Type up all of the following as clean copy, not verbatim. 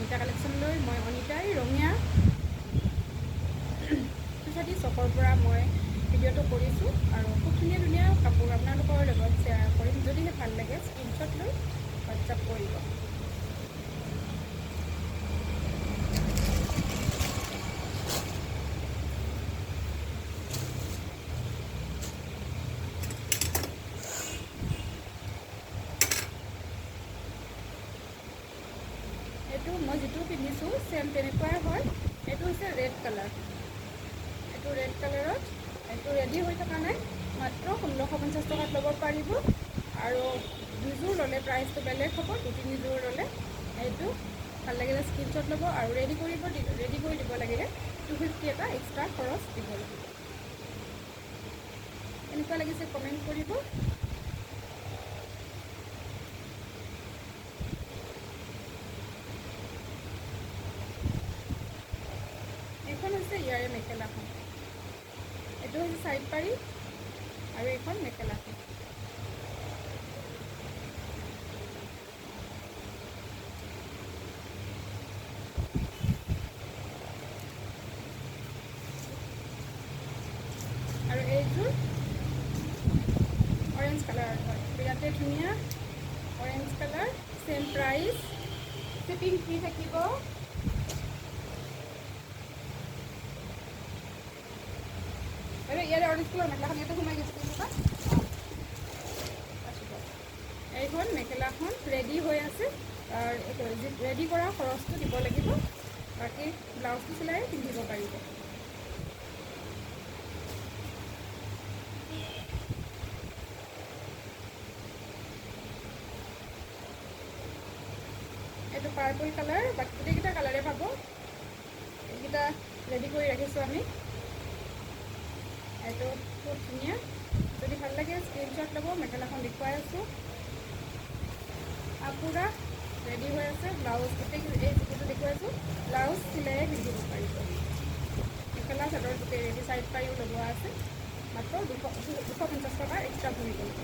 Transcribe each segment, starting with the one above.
অনিতা কালেকশ্যনলৈ। মই অনিতাই ৰঙীয়া সুচাতি চকৰ পৰা মই ভিডিঅ'টো কৰিছোঁ আৰু খুব ধুনীয়া ধুনীয়া কাপোৰ আপোনালোকৰ লগত শ্বেয়াৰ কৰিম। যদিহে ভাল লাগে স্ক্ৰীনশ্বট লৈ হোৱাটছআপ কৰিব। এইটো মই যিটো পিন্ধিছোঁ চেম তেনেকুৱাই হয়। এইটো হৈছে ৰেড কালাৰ। এইটো ৰেড কালাৰত এইটো ৰেডি হৈ থকা নাই, মাত্ৰ 1650 টকাত ল'ব পাৰিব। আৰু দুযোৰ ল'লে প্ৰাইচটো বেলেগ হ'ব, 2-3যোৰ ল'লে। এইটো ভাল লাগিলে স্ক্ৰীনশ্বট ল'ব আৰু ৰেডি কৰি দিব লাগিলে 250 এটা এক্সট্ৰা খৰচ দিব লাগিব। কেনেকুৱা লাগিছে কমেণ্ট কৰিব। এইখন হৈছে ইয়াৰে মেখেলাখন। এইটো হৈছে চাইড পাৰি আৰু এইখন মেখেলাখন। আৰু এইযোৰ অৰেঞ্জ কালাৰত হয়, বিৰাটেই ধুনীয়া অৰেঞ্জ কালাৰ। চেম প্ৰাইচ, শ্বিপিং ফ্ৰী থাকিব। আৰু ইয়াৰে অৰেঞ্জ কালাৰ মেখেলাখন ইয়াতে সোমাই গৈছে তেনেকুৱা। এইখন মেখেলাখন ৰেডি হৈ আছে। ৰেডি কৰা খৰচটো দিব লাগিব, বাকী ব্লাউজটো চিলাই পিন্ধিব পাৰিব। এইটো পাৰ্পল কালাৰ, বাকী গোটেইকেইটা কালাৰে পাব। এইকেইটা ৰেডি কৰি ৰাখিছোঁ আমি। এইটো খুব ধুনীয়া, যদি ভাল লাগে স্ক্ৰীনশ্বট ল'ব। মেখেলাখন দেখুৱাই আছোঁ, পূৰা ৰেডি হৈ আছে। ব্লাউজ গোটেই এই যিটো দেখুৱাইছোঁ ব্লাউজ চিলাইয়ে পিন্ধিব পাৰিব। মেখেলা চাদৰ গোটেই ৰেডি, চাইড পাৰিও লগোৱা আছে। মাত্ৰ 250 টকা এক্সট্ৰা ভৰি কৰিব।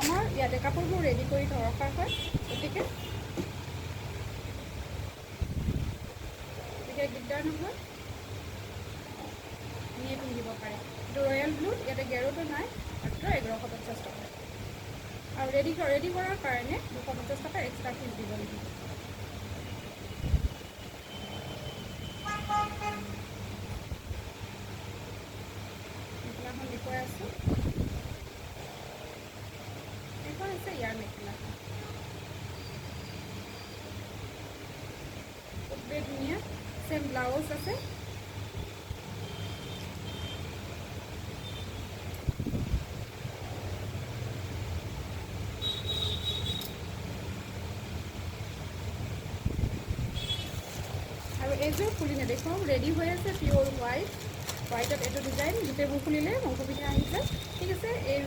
আমাৰ ইয়াতে কাপোৰবোৰ ৰেডি কৰি ৰখা হয়, গতিকে দিগদাৰ নহয়, ধুনীয়া পিন্ধিব পাৰে। এইটো ৰয়েল ব্লু, ইয়াতে গেৰোটো নাই, মাত্ৰ 1150 টকা। আৰু ৰেডি কৰাৰ কাৰণে 250 টকা এক্সট্ৰা ফিজ দিব লাগিব। মেখেলাখন দেখুৱাই আছোঁ। এইখন হৈছে ইয়াৰ মেখেলাখন, খুবেই ধুনীয়া। চেম ব্লাউজ আছে। আৰু এইযোৰ খুলি নেদেখুৱাওঁ, ৰেডি হৈ আছে। পিয়'ৰ হোৱাইটত এইটো ডিজাইন। গোটেইবোৰ খুলিলে অসুবিধা আহিছে। ঠিক আছে, এই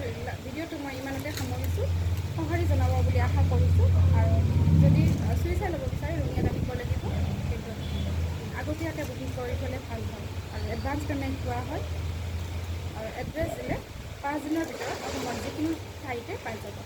ভিডিঅ'টো মই ইমানতে সামৰিছোঁ। সঁহাৰি জনাব বুলি আশা কৰিছোঁ। আৰু যদি চুই চাই ল'ব বিচাৰে ৰঙীয়াত আহিব লাগিব, কিন্তু আগতীয়াকৈ বুকিং কৰি থ'লে ভাল হয়। আৰু এডভান্স পে'মেণ্ট পোৱা হয়। আৰু এড্ৰেছ দিলে 5 দিনৰ ভিতৰত অসমত যিকোনো ঠাইতে পাই যাব।